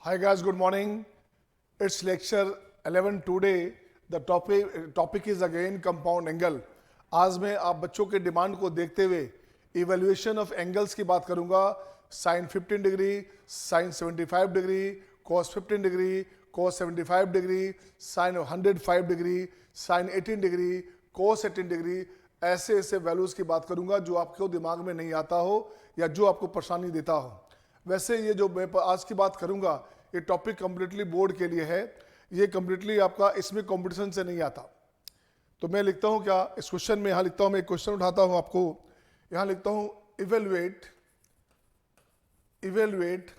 Hi guys, good morning. It's lecture 11 today. The topic is again compound angle. आज मैं आप बच्चों के डिमांड को देखते हुए इवेल्युएशन ऑफ एंगल्स की बात करूंगा. Sine 15 degree, sine 75 degree, cos 15 degree, cos 75 degree, sine 105 degree, sine 18 degree, cos 18 degree. ऐसे ऐसे वैल्यूज की बात करूंगा जो आपको दिमाग में नहीं आता हो या जो आपको परेशानी देता हो. वैसे ये जो मैं आज की बात करूंगा ये टॉपिक कंप्लीटली बोर्ड के लिए है. ये कंप्लीटली आपका इसमें कंपटीशन से नहीं आता. तो मैं लिखता हूं क्या इस क्वेश्चन में, यहां लिखता हूं, मैं एक क्वेश्चन उठाता हूं आपको. यहां लिखता हूं इवेलुएट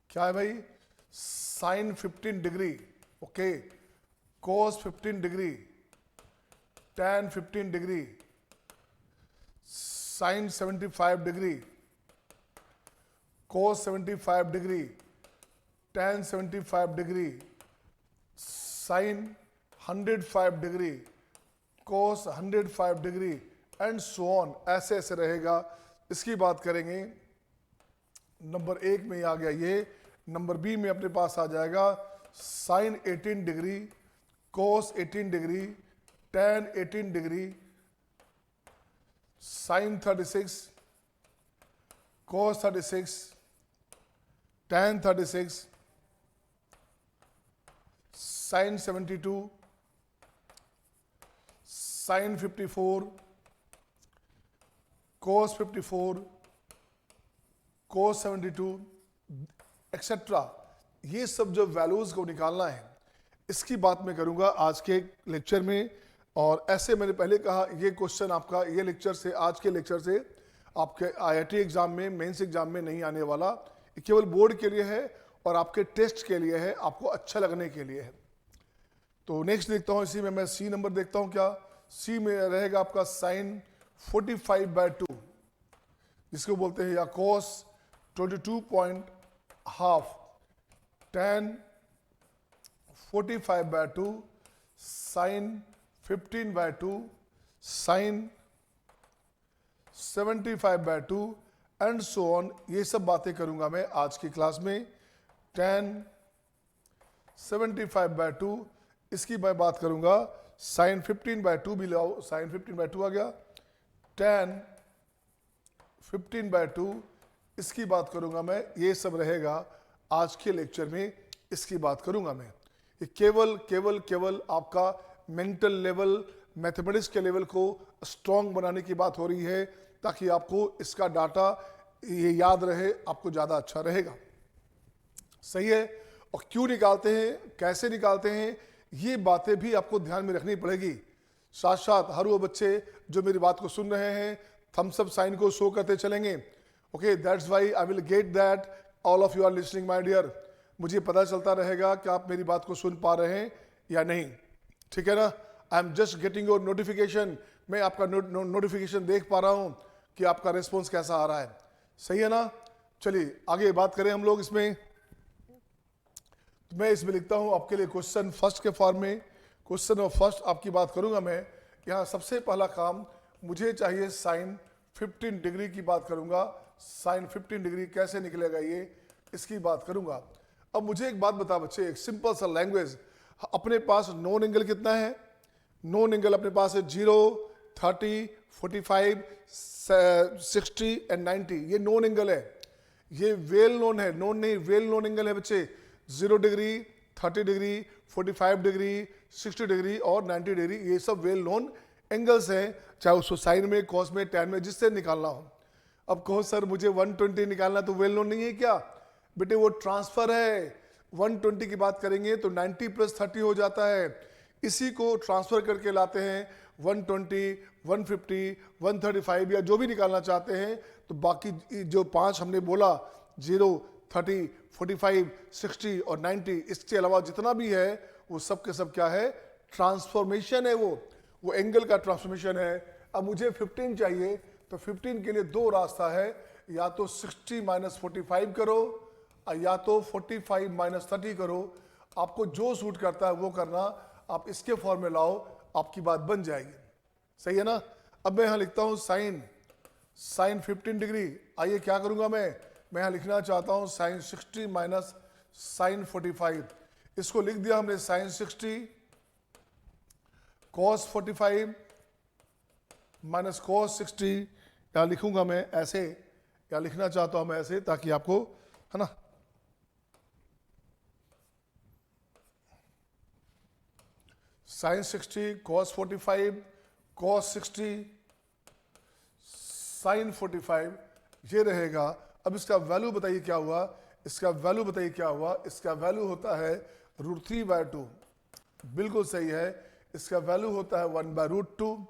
क्या है भाई, sine 15 degree, okay, cos 15 degree, tan 15 degree, sine 75 degree, cos 75 degree, tan 75 degree, sine 105 degree, cos 105 degree and so on. ऐसे ऐसे रहेगा. इसकी बात करेंगे. नंबर एक में आ गया ये. नंबर बी में अपने पास आ जाएगा sine 18 degree, cos 18 degree, tan 18 degree, sine 36, cos 36, tan 36, sine 72, sine 54, cos 54, cos 72 etcetera. ये सब जो वैल्यूज को निकालना है इसकी बात मैं करूंगा आज के लेक्चर में. और ऐसे मैंने पहले कहा ये क्वेश्चन आपका ये लेक्चर से, आज के लेक्चर से आपके आईआईटी एग्जाम में, मेंस एग्जाम में नहीं आने वाला. ये केवल बोर्ड के लिए है और आपके टेस्ट के लिए है, आपको अच्छा लगने के लिए है. तो नेक्स्ट देखता हूं. इसी में मैं सी नंबर देखता हूं. क्या सी में रहेगा आपका साइन 45/2 जिसको बोलते हैं, या cos 22.5, tan 45/2, sine 15/2, sine 75/2 and so on. ये सब बातें करूंगा मैं आज की क्लास में. tan 75/2 इसकी मैं बात करूंगा. साइन 15/2 भी लाओ, साइन 15/2 आ गया. tan 15/2 इसकी बात करूंगा मैं. ये सब रहेगा आज के लेक्चर में, इसकी बात करूंगा मैं. ये केवल केवल केवल आपका मेंटल लेवल, मैथमेटिक्स के लेवल को स्ट्रांग बनाने की बात हो रही है ताकि आपको इसका डाटा ये याद रहे, आपको ज़्यादा अच्छा रहेगा. सही है. और क्यों निकालते हैं, कैसे निकालते हैं, ये बातें भी आपको ध्यान में रखनी पड़ेगी. साथ साथ हर वो बच्चे जो मेरी बात को सुन रहे हैं थम्स अप साइन को शो करते चलेंगे. Okay, that's why I will get that all of you are listening my dear. मुझे पता चलता रहेगा कि आप मेरी बात को सुन पा रहे हैं या नहीं. ठीक है ना. I am just getting your notification. मैं आपका नोटिफिकेशन देख पा रहा हूं कि आपका रिस्पॉन्स कैसा आ रहा है. सही है ना. चलिए आगे बात करें हम लोग इसमें. मैं इसमें लिखता हूं आपके लिए क्वेश्चन फर्स्ट के फॉर्म में. क्वेश्चन ऑफ फर्स्ट आपकी बात करूंगा मैं. यहां सबसे पहला काम मुझे चाहिए साइन 15 डिग्री की बात करूंगा. साइन 15 डिग्री कैसे निकलेगा ये, इसकी बात करूंगा. अब मुझे एक बात बता बच्चे, एक सिंपल सा लैंग्वेज. अपने पास नॉन एंगल कितना है? नॉन एंगल अपने पास है 0, 30, 45, 60 एंड 90. ये नॉन एंगल है. ये वेल नोन है, नॉन नहीं, वेल नोन एंगल है बच्चे. 0 डिग्री, 30 डिग्री, 45 डिग्री, 60 डिग्री और 90 डिग्री, ये सब वेल नोन एंगल्स हैं. चाहे उसको साइन में, कॉस में, टैन में, जिससे निकालना हो. अब कहो सर मुझे 120 निकालना तो वेल नोन नहीं है क्या? बेटे वो ट्रांसफर है. 120 की बात करेंगे तो 90 + 30 हो जाता है. इसी को ट्रांसफर करके लाते हैं 120, 150, 135 या जो भी निकालना चाहते हैं. तो बाकी जो 5 हमने बोला, 0, 30, 45, 60 और 90, इसके अलावा जितना भी है वो सब के सब क्या है? ट्रांसफॉर्मेशन है. वो एंगल का ट्रांसफॉर्मेशन है. अब मुझे 15 चाहिए तो 15 के लिए दो रास्ता है. या तो 60 - 45 करो या तो 45 - 30 करो. आपको जो सूट करता है वो करना. आप इसके फॉर्म में लाओ, आपकी बात बन जाएगी. सही है ना. अब मैं यहां लिखता हूं साइन 15 डिग्री. आइए क्या करूंगा मैं, मैं यहाँ लिखना चाहता हूँ साइन 60 माइनस साइन 45। इसको लिख दिया हमने साइन 60 कॉस 45 माइनस कॉस 60। यहाँ लिखूंगा मैं ऐसे, या लिखना चाहता हूं मैं ऐसे, ताकि आपको, है ना, साइन 60 कॉस 45 कॉस 60 साइन 45 ये रहेगा। अब इसका वैल्यू बताइए क्या हुआ, इसका वैल्यू बताइए क्या हुआ। इसका वैल्यू होता है √3/2, बिल्कुल सही है। इसका वैल्यू होता है 1/√2।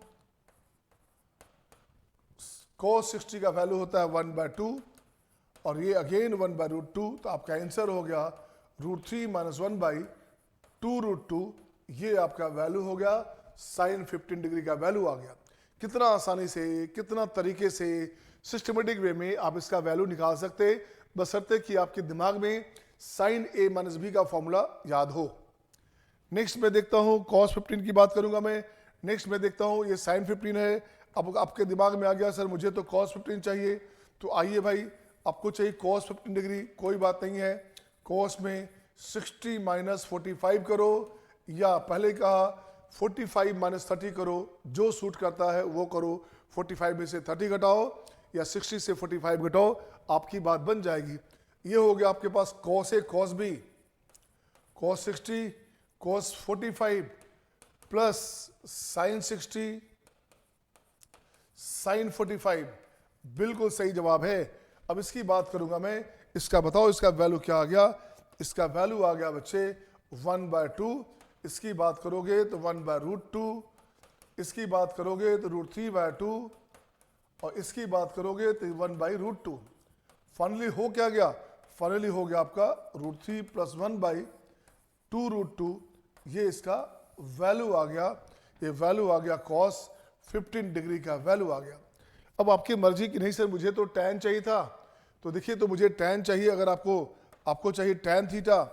cos 60 का वैल्यू होता है 1/2 और ये अगेन 1/√2। तो आपका आंसर हो गया √3 माइनस 1/2√2। ये आपका वैल्यू हो गया, साइन 15 डिग्री का वैल्यू आ गया। कितना आसानी से, कितना तरीके से सिस्टमेटिक वे में आप इसका वैल्यू निकाल सकते, बशर्ते कि आपके दिमाग में साइन A माइनस B का फॉर्मूला याद हो। नेक्स्ट मैं देखता हूँ cos 15 की बात करूंगा मैं। नेक्स्ट मैं देखता हूँ ये साइन 15 है। अब आपके दिमाग में आ गया सर मुझे तो cos 15 चाहिए, तो आइए भाई, आपको चाहिए cos 15 डिग्री, कोई बात नहीं है। cos में 60 माइनस 45 करो, या पहले कहा 45 माइनस 30 करो, जो सूट करता है वो करो। 45 में से 30 घटाओ या 60 से 45 घटाओ, आपकी बात बन जाएगी। ये हो गया आपके पास cos A cos B, cos 60 cos 45 plus sine 60 sine 45, बिल्कुल सही जवाब है। अब इसकी बात करूंगा मैं, इसका बताओ इसका वैल्यू क्या आ गया। इसका वैल्यू आ गया बच्चे 1/2। इसकी बात करोगे तो 1/√2, इसकी बात करोगे तो √3/2 और इसकी बात करोगे तो 1/√2। फाइनली हो क्या गया, फाइनली हो गया आपका √3 प्लस 1/2√2। ये इसका वैल्यू आ गया। ये वैल्यू आ गया cos 15 डिग्री का वैल्यू आ गया। अब आपकी मर्जी की नहीं सर मुझे तो tan चाहिए था, तो देखिए तो मुझे tan चाहिए। अगर आपको चाहिए tan थीटा,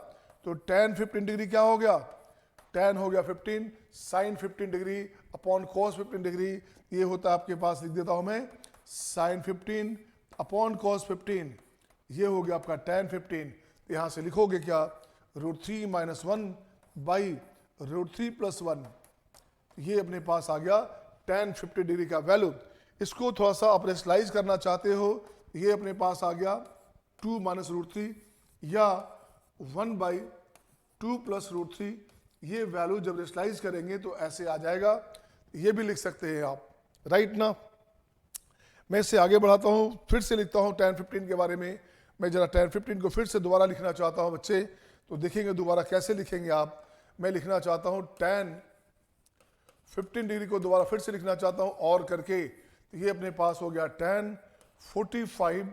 तो tan 15 डिग्री क्या हो गया, tan हो गया 15 sine 15 degree upon cos 15 degree. ये होता है आपके पास, लिख देता हूं मैं, साइन 15 अपॉन cos 15। ये हो गया आपका tan 15। यहां से लिखोगे क्या, √3 माइनस 1/√3 प्लस 1। ये अपने पास आ गया tan 50 डिग्री का वैल्यू। इसको थोड़ा सा आप रेशनलाइज करना चाहते हो, ये अपने पास आ गया 2 माइनस √3 या 1/2 प्लस √3। ये वैल्यू जब रेशनलाइज करेंगे तो ऐसे आ जाएगा। ये भी लिख सकते हैं आप, राइट ना। मैं इससे आगे बढ़ाता हूँ, फिर से लिखता हूँ tan 15 के बारे में। मैं जरा tan 15 को फिर से दोबारा लिखना चाहता हूँ बच्चे, तो देखेंगे दोबारा कैसे लिखेंगे आप। मैं लिखना चाहता हूँ tan 15 डिग्री को दोबारा फिर से लिखना चाहता हूँ और करके। तो ये अपने पास हो गया tan 45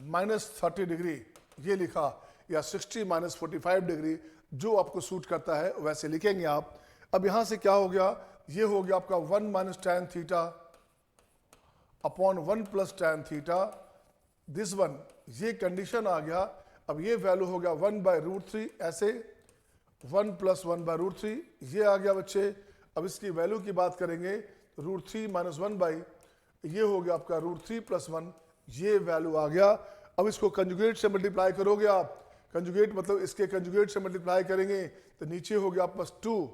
माइनस 30 डिग्री, ये लिखा, या 60 माइनस 45 डिग्री, जो आपको सूट करता है वैसे लिखेंगे आप। अब यहां से क्या हो गया, ये हो गया आपका 1 minus tan theta upon 1 plus tan theta, this one, ये कंडीशन आ गया। अब ये वैल्यू हो गया 1/√3, ऐसे 1 प्लस 1/√3 ये आ गया बच्चे। अब इसकी वैल्यू की बात करेंगे, √3 माइनस 1 ये हो गया आपका √3 प्लस 1, ये वैल्यू आ गया। अब इसको कंजुगेट से मल्टीप्लाई करोगे आप, कंजुगेट मतलब इसके कंजुगेट से मल्टीप्लाई करेंगे तो नीचे हो गया आपका 2,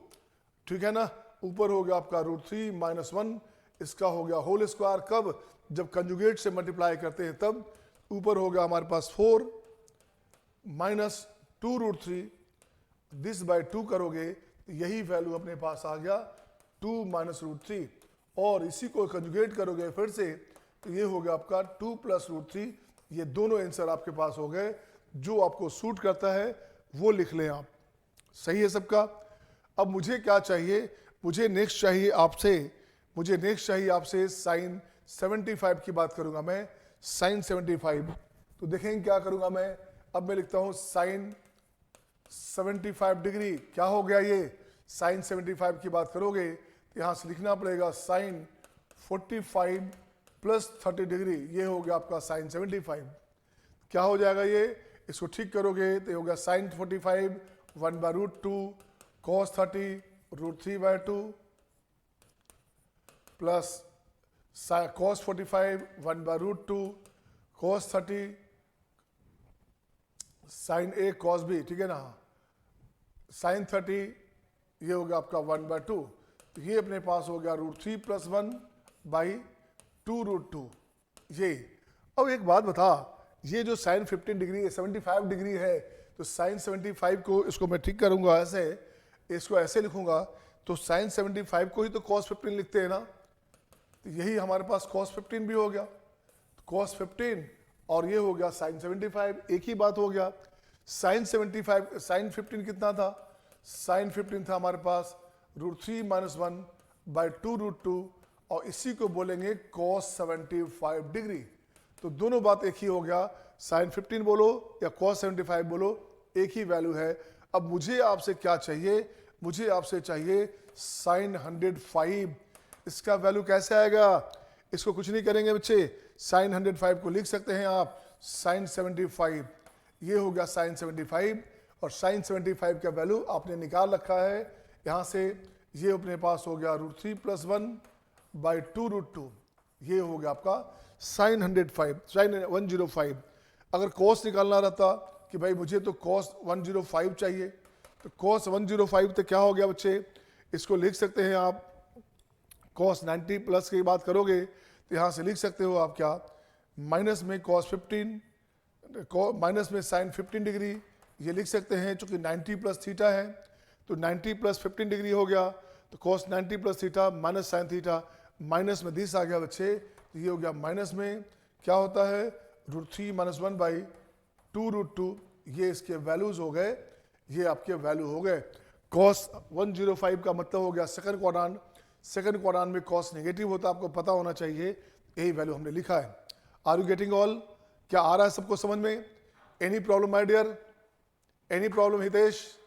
ठीक है ना। ऊपर हो गया आपका √3 माइनस 1, इसका हो गया होल स्क्वायर। कब, जब कंजुगेट से मल्टीप्लाई करते हैं तब। ऊपर हो गया हमारे पास 4 माइनस 2√3, दिस बाय 2 करोगे तो यही वैल्यू अपने पास आ गया 2 माइनस √3, और इसी को कंजुगेट करोगे फिर से तो ये हो गया आपका 2 प्लस √3। ये दोनों आंसर आपके पास हो गए, जो आपको सूट करता है वो लिख लें आप। सही है सबका। अब मुझे क्या चाहिए, मुझे नेक्स्ट चाहिए आपसे साइन 75 की बात करूंगा मैं, साइन 75। तो देखेंगे क्या करूंगा मैं। अब मैं लिखता हूं साइन 75 डिग्री, क्या हो गया ये, साइन 75 की बात करोगे तो यहां से लिखना पड़ेगा साइन 45 प्लस 30 डिग्री, ये हो गया आपका साइन 75। क्या हो जाएगा ये, इसको ठीक करोगे तो ये हो गया sine 45 1/√2 cos 30 √3/2 plus cos 45 1/√2 cos 30 sine A cos B, ठीक है ना, साइन 30 ये हो गया आपका 1/2, तो ये अपने पास हो गया √3 + 1/2√2 ये। अब एक बात बता, ये जो साइन 15 डिग्री 75 डिग्री है, तो साइन 75 को इसको मैं ठीक करूंगा ऐसे, इसको ऐसे लिखूंगा, तो साइन 75 को ही तो cos 15 लिखते हैं ना, तो यही हमारे पास cos 15 भी हो गया, cos 15 और ये हो गया साइन 75, एक ही बात हो गया। साइन 75 साइन 15 कितना था, साइन 15 था हमारे पास √3 - 1/2√2 और इसी को बोलेंगे cos 75 डिग्री। तो दोनों बात एक ही हो गया, साइन 15 बोलो या cos 75 बोलो, एक ही वैल्यू है। अब मुझे आपसे क्या चाहिए, मुझे आपसे चाहिए साइन 105, इसका वैल्यू कैसे आएगा, इसको कुछ नहीं करेंगे बच्चे, साइन 105 को लिख सकते हैं आप साइन 75, ये हो गया साइन 75 और साइन 75 का वैल्यू आपने निकाल रखा है यहाँ से, ये अपने पास हो गया √3 + 1/2√2, ये हो गया आपका साइन 105, साइन 105। अगर cos निकालना रहता कि भाई मुझे तो cos 105 चाहिए, तो cos 105 तो क्या हो गया बच्चे, इसको लिख सकते हैं आप cos 90 प्लस की बात करोगे तो यहाँ से लिख सकते हो आप क्या, माइनस में cos 15, माइनस में साइन 15 डिग्री, ये लिख सकते हैं चूंकि 90 + थीटा है, तो 90 + 15 डिग्री हो गया, तो cos 90 + theta minus sine theta, minus में 10 आ गया बच्चे, तो ये हो गया माइनस में क्या होता है √3 - 1/2√2, ये इसके वैल्यूज हो गए, ये आपके वैल्यू हो गए। cos 105 का मतलब हो गया सेकंड क्वाड्रांट, सेकंड क्वाड्रांट में cos नेगेटिव होता है, आपको पता होना चाहिए, यही वैल्यू हमने लिखा है। आर यू गेटिंग ऑल, क्या आ रहा है सबको समझ में, any problem my dear, any problem Hitesh,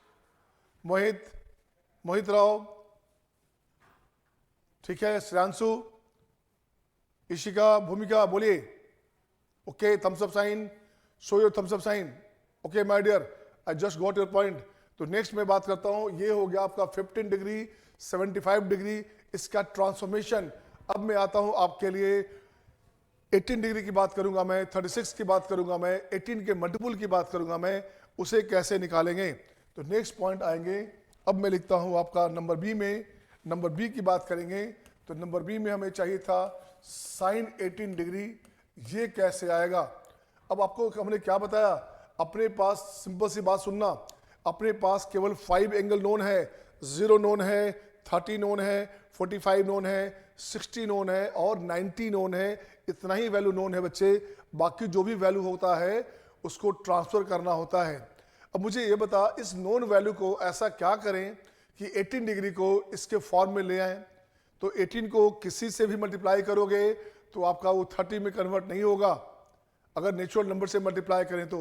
Mohit Rao, ठीक है, श्रेयांशु, इशिका, भूमिका, बोलिए, okay, thumbs up sign, show your thumbs up sign, okay my dear, I just got your point. तो नेक्स्ट मैं बात करता हूं, ये हो गया आपका 15 डिग्री 75 डिग्री, इसका ट्रांसफॉर्मेशन। अब मैं आता हूं आपके लिए 18 डिग्री की बात करूंगा मैं, 36 की बात करूंगा मैं, 18 के मल्टीपल की बात करूंगा मैं, उसे कैसे निकालेंगे, तो नेक्स्ट पॉइंट आएंगे। अब मैं लिखता हूं आपका नंबर बी में, नंबर बी की बात करेंगे, तो नंबर बी में हमें चाहिए था साइन 18 डिग्री, ये कैसे आएगा। अब आपको हमने क्या बताया, अपने पास सिंपल सी बात सुनना, अपने पास केवल 5 एंगल नोन है, 0 नोन है, 30 नोन है, 45 नोन है, 60 नोन है और 90 नोन है, इतना ही वैल्यू नोन है बच्चे, बाकी जो भी वैल्यू होता है उसको ट्रांसफर करना होता है। अब मुझे ये बता, इस नोन वैल्यू को ऐसा क्या करें कि 18 डिग्री को इसके फॉर्म में ले आएं। तो 18 को किसी से भी मल्टीप्लाई करोगे तो आपका वो 30 में कन्वर्ट नहीं होगा, अगर नेचुरल नंबर से मल्टीप्लाई करें तो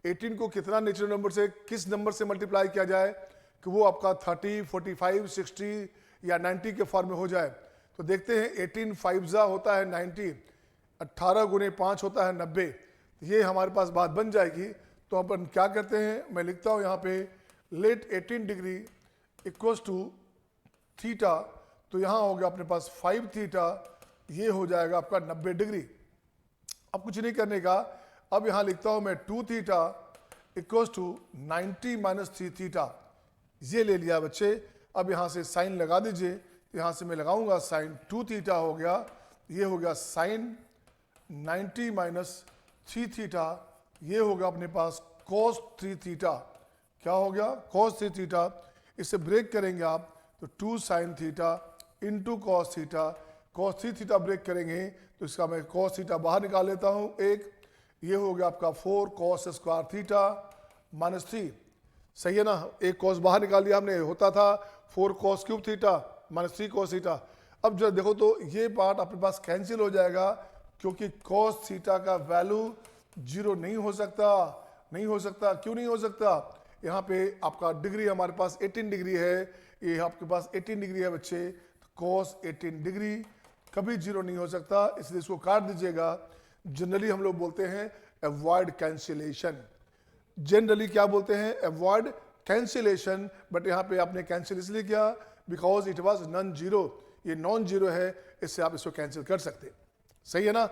18 को कितना नेचुरल नंबर से, किस नंबर से मल्टीप्लाई किया जाए कि वो आपका 30, 45, 60 या 90 के फॉर्म में हो जाए। तो देखते हैं 18 5 होता है 90, 18 × 5 होता है 90, ये हमारे पास बात बन जाएगी। तो अपन क्या करते हैं, मैं लिखता हूँ यहाँ पे let 18 degree equals to theta, तो यहाँ हो गया अपने पास 5 थीटा, ये हो जाएगा आपका 90 डिग्री। अब कुछ नहीं करने का, अब यहाँ लिखता हूँ मैं 2 थीटा इक्वल्स टू 90 - 3 थीटा, ये ले लिया बच्चे। अब यहाँ से साइन लगा दीजिए, तो यहाँ से मैं लगाऊंगा साइन 2 थीटा हो गया, ये हो गया साइन 90 - 3 थीटा, ये होगा अपने पास cos 3 थीटा, क्या हो गया cos 3 थीटा, इसे ब्रेक करेंगे आप तो 2 sine theta into cos theta, cos 3 theta break करेंगे तो इसका मैं cos थीटा बाहर निकाल लेता हूँ एक, ये हो गया आपका 4 cos स्क्वायर थीटा -3, सही है ना, एक cos बाहर निकाल दिया हमने, होता था 4 cos cube theta -3 cos theta. अब जब देखो तो ये पार्ट अपने पास कैंसिल हो जाएगा, क्योंकि cos थीटा का वैल्यू 0 नहीं हो सकता, नहीं हो सकता, क्यों नहीं हो सकता, यहाँ पे आपका डिग्री हमारे पास 18 डिग्री है, ये आपके पास 18 डिग्री है बच्चे, तो cos 18 डिग्री कभी 0 नहीं हो सकता, इसलिए इसको काट दीजिएगा। जनरली हम लोग बोलते हैं अवॉइड कैंसिलेशन, जनरली क्या बोलते हैं अवॉइड कैंसिलेशन, बट यहाँ पे आपने कैंसिल इसलिए किया because it was non zero, ये नॉन जीरो है, इससे आप इसको कैंसिल कर सकते, सही है ना।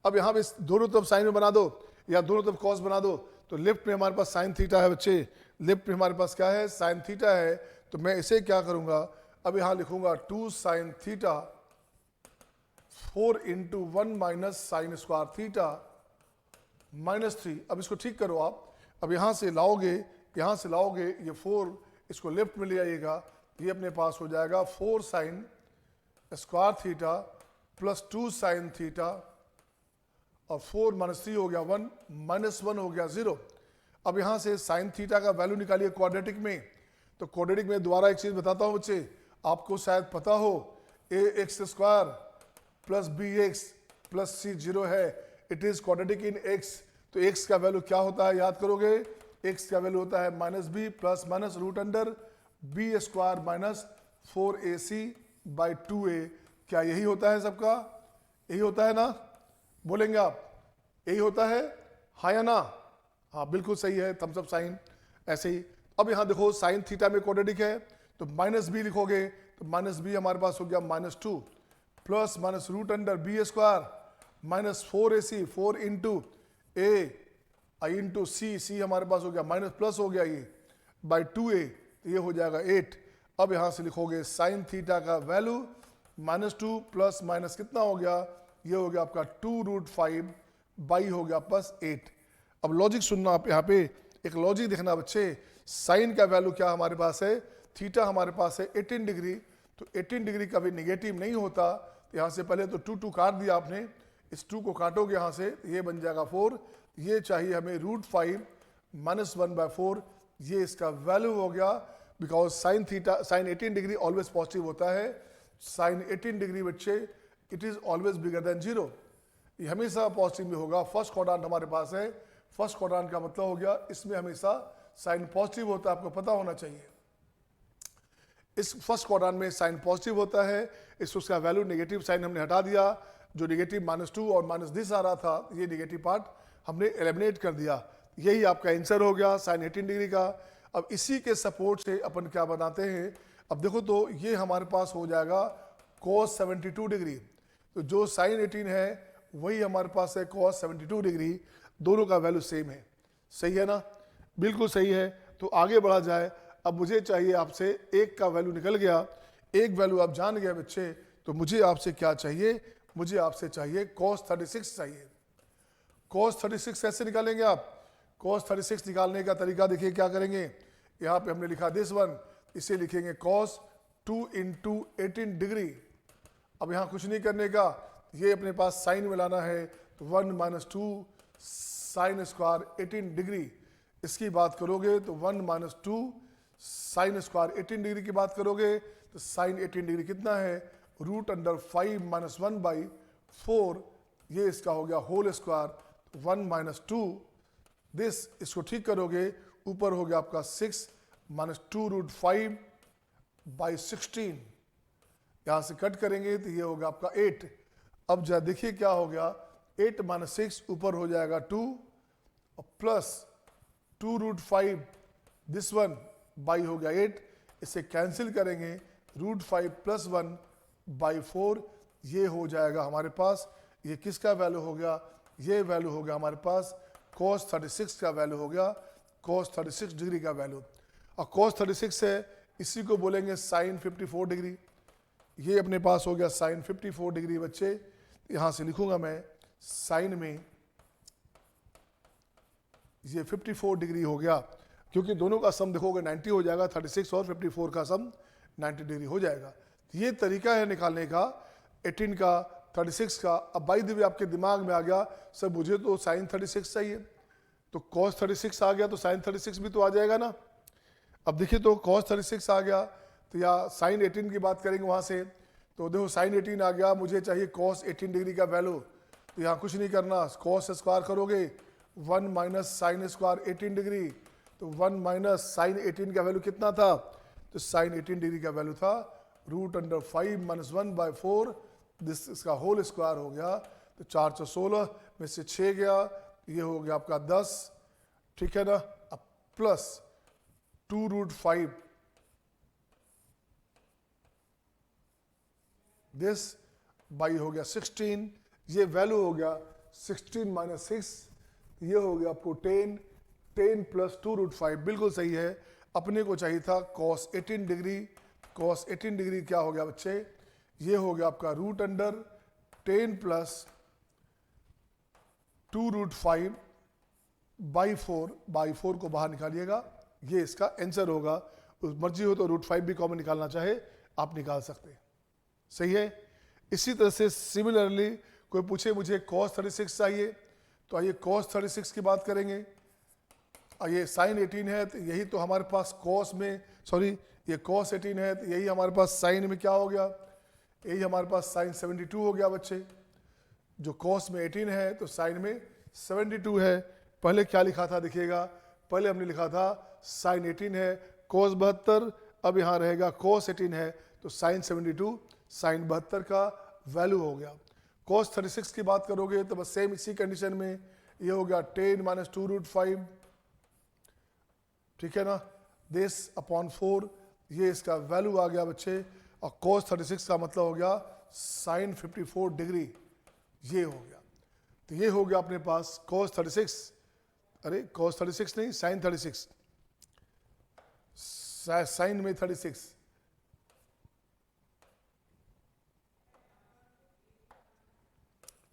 अब यहाँ पे दोनों तरफ साइन में बना दो या दोनों तरफ कॉस बना दो, तो लेफ्ट में हमारे पास साइन थीटा है बच्चे, लेफ्ट में हमारे पास क्या है, साइन थीटा है। तो मैं इसे क्या करूंगा, अब यहां लिखूंगा 2 sine theta 4 into 1 minus sine square theta -3। अब इसको ठीक करो आप, अब यहां से लाओगे ये 4, इसको लेफ्ट में ले आइएगा, ये अपने पास हो जाएगा 4 sine square theta plus 2 sine theta और 4 माइनस 3 हो गया 1, -1 हो गया 0। अब यहां से साइन थीटा का वैल्यू निकालिए क्वाड्रेटिक में। तो क्वाड्रेटिक में दोबारा एक चीज बताता हूं बच्चे, आपको शायद पता हो ax² plus bx plus c 0 है, it is quadratic in x। तो x का वैल्यू क्या होता है याद करोगे, x का वैल्यू होता है -b plus minus root under b² minus 4ac by 2a। क्या यही होता है सबका, यही होता है ना, बोलेंगे आप, यही होता है, हाँ या ना? हाँ बिल्कुल सही है, थम्स अप साइन। ऐसे ही अब यहां देखो साइन थीटा में क्वाड्रेटिक है, तो -b लिखोगे, तो -b हमारे पास हो गया -2 plus minus root under b² minus 4ac 4 into a into c हमारे पास हो गया माइनस प्लस हो गया ये बाई 2a, तो ये हो जाएगा 8। अब यहां से लिखोगे साइन थीटा का वैल्यू -2 प्लस माइनस कितना हो गया, ये हो गया आपका 2√5 बाई हो गया प्लस 8। अब लॉजिक सुनना आप, यहाँ पे एक लॉजिक देखना बच्चे, साइन का वैल्यू क्या हमारे पास है, थीटा हमारे पास है 18 डिग्री, तो 18 डिग्री कभी निगेटिव नहीं होता। तो यहाँ से पहले तो 2 काट दिया आपने, इस 2 को काटोगे यहाँ से, ये बन जाएगा 4, ये चाहिए हमें √5 माइनस 1/4, ये इसका वैल्यू हो गया। Because sine theta, sine 18 degree always positive होता है, साइन 18 डिग्री बच्चे it is always bigger than 0, ये हमेशा पॉजिटिव में होगा। फर्स्ट क्वाड्रेंट हमारे पास है, फर्स्ट क्वाड्रेंट का मतलब हो गया इसमें हमेशा साइन पॉजिटिव होता है, आपको पता होना चाहिए। इस फर्स्ट क्वाड्रेंट में साइन पॉजिटिव होता है, इस उसका वैल्यू नेगेटिव साइन हमने हटा दिया, जो नेगेटिव -2 और माइनस दिस आ रहा था, ये नेगेटिव पार्ट हमने एलिमिनेट कर दिया। यही आपका आंसर हो गया साइन 18 डिग्री का। अब इसी के सपोर्ट से अपन क्या बनाते हैं, अब देखो तो ये हमारे पास हो जाएगा cos 72 डिग्री, तो जो साइन 18 है वही हमारे पास है cos 72 डिग्री, दोनों का वैल्यू सेम है। सही है ना, बिल्कुल सही है। तो आगे बढ़ा जाए, अब मुझे चाहिए आपसे, एक का वैल्यू निकल गया, एक वैल्यू आप जान गए बच्चे, तो मुझे आपसे क्या चाहिए, मुझे आपसे चाहिए cos 36 चाहिए। cos 36 कैसे निकालेंगे आप, cos 36 निकालने का तरीका देखिए क्या करेंगे, यहाँ पे हमने लिखा दिस वन, इसे लिखेंगे cos 2 इंटू 18 डिग्री। अब यहाँ कुछ नहीं करने का, ये अपने पास साइन में लाना है, तो 1 माइनस 2 साइन स्क्वायर 18 डिग्री, इसकी बात करोगे तो 1 माइनस 2 साइन स्क्वायर 18 डिग्री की बात करोगे तो साइन 18 डिग्री कितना है, √5 माइनस 1/4, ये इसका हो गया होल स्क्वायर 1 माइनस 2 दिस, इसको ठीक करोगे ऊपर हो गया आपका 6 माइनस 2√5/16, यहां से कट करेंगे तो ये होगा आपका 8। अब जरा देखिए क्या हो गया, 8 माइनस 6 ऊपर हो जाएगा 2 और प्लस 2√5 दिस वन बाई हो गया 8, इसे कैंसिल करेंगे √5 प्लस 1/4, ये हो जाएगा हमारे पास, ये किसका वैल्यू हो गया, ये वैल्यू हो गया हमारे पास cos 36 का वैल्यू हो गया, cos 36 डिग्री का वैल्यू। और cos 36 है, इसी को बोलेंगे साइन 54 डिग्री, ये अपने पास हो गया साइन 54 डिग्री बच्चे। यहां से लिखूंगा मैं साइन में ये 54 डिग्री हो गया, क्योंकि दोनों का सम देखोगे 90 हो जाएगा, 36 और 54 का सम 90 डिग्री हो जाएगा। ये तरीका है निकालने का 18 का 36 का। अब बाई द वे आपके दिमाग में आ गया सर मुझे तो साइन 36 चाहिए, तो cos 36 आ गया तो साइन 36 भी तो आ जाएगा ना। अब देखिए तो cos 36 आ गया, तो या साइन 18 की बात करेंगे वहां से, तो देखो साइन 18 आ गया, मुझे चाहिए cos 18 डिग्री का वैल्यू, तो यहाँ कुछ नहीं करना, cos स्क्वायर करोगे 1 माइनस साइन स्क्वायर 18 डिग्री, तो 1 माइनस साइन 18 का वैल्यू कितना था, तो साइन 18 डिग्री का वैल्यू था √5 माइनस 1/4 दिस, इसका होल स्क्वायर हो गया, तो 416 में से 6 गया, ये हो गया आपका 10, ठीक है ना। अब प्लस 2√5 दिस बाई हो गया 16, ये वैल्यू हो गया 16 माइनस 6, ये हो गया आपको 10, 10 प्लस 2√5, बिल्कुल सही है। अपने को चाहिए था cos 18 डिग्री। cos 18 डिग्री क्या हो गया बच्चे, ये हो गया आपका रूट अंडर 10 प्लस 2√5 बाई 4 को बाहर निकालिएगा, ये इसका आंसर होगा। मर्जी हो तो √5 भी कॉमन निकालना चाहे आप निकाल सकते हैं, सही है। इसी तरह से सिमिलरली कोई पूछे मुझे cos 36 चाहिए, तो आइए cos 36 की बात करेंगे। ये sin 18 है, तो यही तो हमारे पास cos में, सॉरी ये cos 18 है, तो यही हमारे पास sin में क्या हो गया, यही हमारे पास sin 72 हो गया बच्चे। जो cos में 18 है तो sin में 72 है। पहले क्या लिखा था देखिएगा, पहले हमने लिखा था sin 18 है, cos 72, अब यहाँ रहेगा cos 18 है तो sin 72, sin 72 का वैल्यू हो गया। cos 36 की बात करोगे तो बस सेम इसी कंडीशन में ये हो गया 10 माइनस 2√5, ठीक है ना, दिस अपॉन 4, ये इसका वैल्यू आ गया बच्चे। और cos 36 का मतलब हो गया sin 54 डिग्री, ये हो गया। तो ये हो गया अपने पास cos 36, अरे cos 36 नहीं sin 36, sin में 36,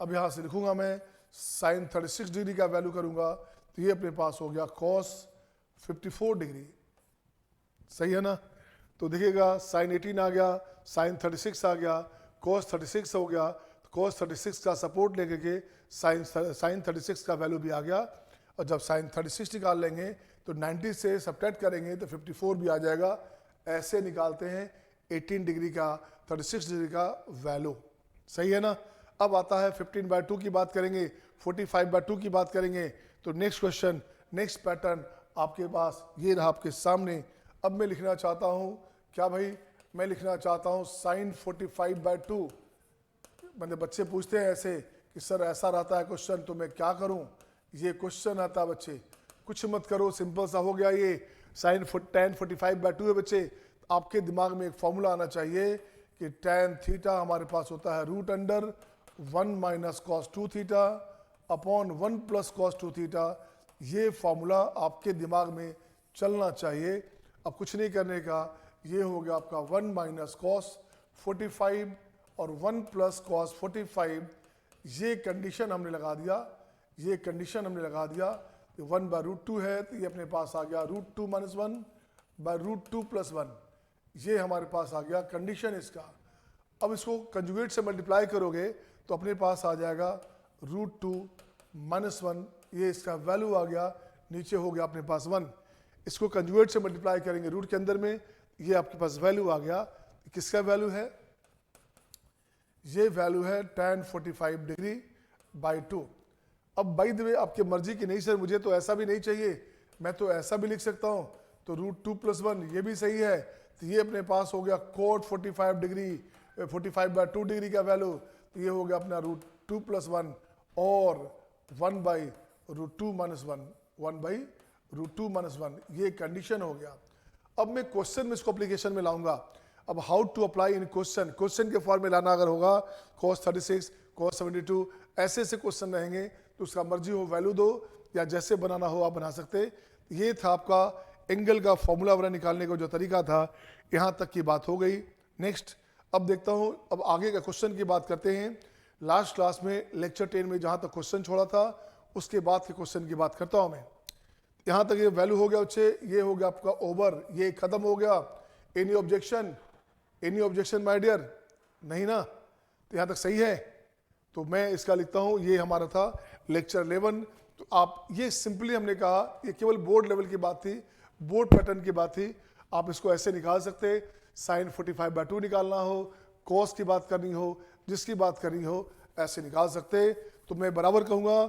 अब यहां से लिखूंगा मैं sin 36 डिग्री का वैल्यू करूंगा तो ये अपने पास हो गया cos 54 डिग्री, सही है ना। तो देखिएगा sin 18 आ गया, sin 36 आ गया, cos 36 हो गया, तो cos 36 का सपोर्ट लेके के sin 36 का वैल्यू भी आ गया। और जब sin 36 निकाल लेंगे तो 90 से सब्ट्रैक्ट करेंगे तो 54 भी आ जाएगा। ऐसे निकालते हैं 18 डिग्री का 36 डिग्री का वैल्यू, सही है ना। अब आता है 15/2 की बात करेंगे, 45/2 की बात करेंगे। तो नेक्स्ट क्वेश्चन, नेक्स्ट पैटर्न आपके पास ये रहा आपके सामने। अब मैं लिखना चाहता हूँ क्या भाई, मैं लिखना चाहता हूँ sin 45/2। मतलब बच्चे पूछते हैं ऐसे कि सर ऐसा रहता है क्वेश्चन तो मैं क्या करूँ, ये क्वेश्चन आता है बच्चे, कुछ मत करो, सिंपल सा हो गया ये। sin 45/2 है बच्चे, आपके दिमाग में एक फॉर्मूला आना चाहिए कि tan थीटा हमारे पास होता है root under 1 minus cos 2 theta upon 1 plus cos 2 theta. ये फॉर्मूला आपके दिमाग में चलना चाहिए। अब कुछ नहीं करने का, ये हो गया आपका 1 माइनस cos 45 और 1 प्लस cos 45, ये कंडीशन हमने लगा दिया, ये कंडीशन हमने लगा दिया। 1/√2 है तो ये अपने पास आ गया √2 माइनस 1/√2 प्लस 1, ये हमारे पास आ गया कंडीशन इसका। अब इसको कंजुगेट से मल्टीप्लाई करोगे तो अपने पास आ जाएगा √2 माइनस 1, ये इसका वैल्यू आ गया, नीचे हो गया अपने पास 1। इसको कंजुगेट से मल्टीप्लाई करेंगे रूट के अंदर में, ये आपके पास वैल्यू आ गया। किसका वैल्यू है, ये वैल्यू है tan 45 डिग्री बाई 2। अब बाई द वे आपकी मर्जी की नहीं सर मुझे तो ऐसा भी नहीं चाहिए, मैं तो ऐसा भी लिख सकता हूँ, तो √2 प्लस 1 ये भी सही है। तो ये अपने पास हो गया cot 45 डिग्री 45/2 डिग्री का वैल्यू, तो ये हो गया अपना √2 प्लस 1 और 1/√2 माइनस 1, 1/√2 माइनस 1, ये कंडीशन हो गया। अब मैं क्वेश्चन में इसको एप्लीकेशन में लाऊंगा। अब how to apply in question, question के फॉर्म में लाना अगर होगा cos 36, cos 72, ऐसे ऐसे क्वेश्चन रहेंगे तो उसका मर्जी हो वैल्यू दो या जैसे बनाना हो आप बना सकते। ये था आपका एंगल का फॉर्मूला वगैरह निकालने का जो तरीका था, यहाँ तक की बात हो गई। नेक्स्ट अब देखता हूँ, अब आगे का क्वेश्चन की बात करते हैं। लास्ट क्लास में लेक्चर 10 में जहाँ तक क्वेश्चन छोड़ा था उसके बाद के क्वेश्चन की बात करता हूँ मैं। यहाँ तक ये वैल्यू हो गया बच्चे, ये हो गया आपका ओवर, ये खत्म हो गया। Any objection, any objection my dear, नहीं ना, तो यहाँ तक सही है। तो मैं इसका लिखता हूँ, ये हमारा था लेक्चर 11। तो आप ये सिंपली हमने कहा, ये केवल बोर्ड लेवल की बात थी, बोर्ड पैटर्न की बात थी। आप इसको ऐसे निकाल सकते, sin 45/2 निकालना हो, cos की बात करनी हो, जिसकी बात करनी हो ऐसे निकाल सकते। तो मैं बराबर कहूँगा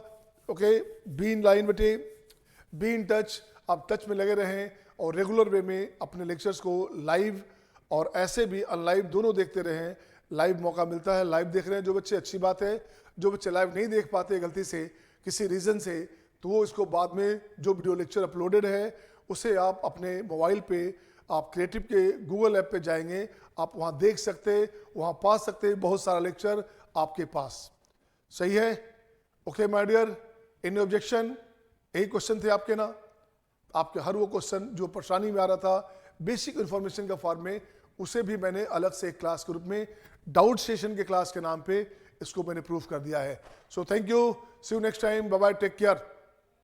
ओके, बी इन लाइन बेटे, बी इन टच, आप टच में लगे रहें और रेगुलर वे में अपने लेक्चर्स को लाइव और ऐसे भी अनलाइव दोनों देखते रहें। लाइव मौका मिलता है, लाइव देख रहे हैं जो बच्चे, अच्छी बात है। जो बच्चे लाइव नहीं देख पाते गलती से किसी रीज़न से, तो वो इसको बाद में जो वीडियो लेक्चर अपलोडेड है उसे आप अपने मोबाइल पे, आप क्रिएटिव के गूगल ऐप पे जाएंगे, आप वहाँ देख सकते, वहाँ पा सकते, बहुत सारा लेक्चर आपके पास। सही है, okay my dear, any objection, यही क्वेश्चन थे आपके ना। आपके हर वो क्वेश्चन जो परेशानी में आ रहा था बेसिक इन्फॉर्मेशन का फॉर्म में, उसे भी मैंने अलग से एक क्लास के रूप में डाउट सेशन के क्लास के नाम पे इसको मैंने प्रूफ कर दिया है. So thank you, see you next time, bye bye, take care.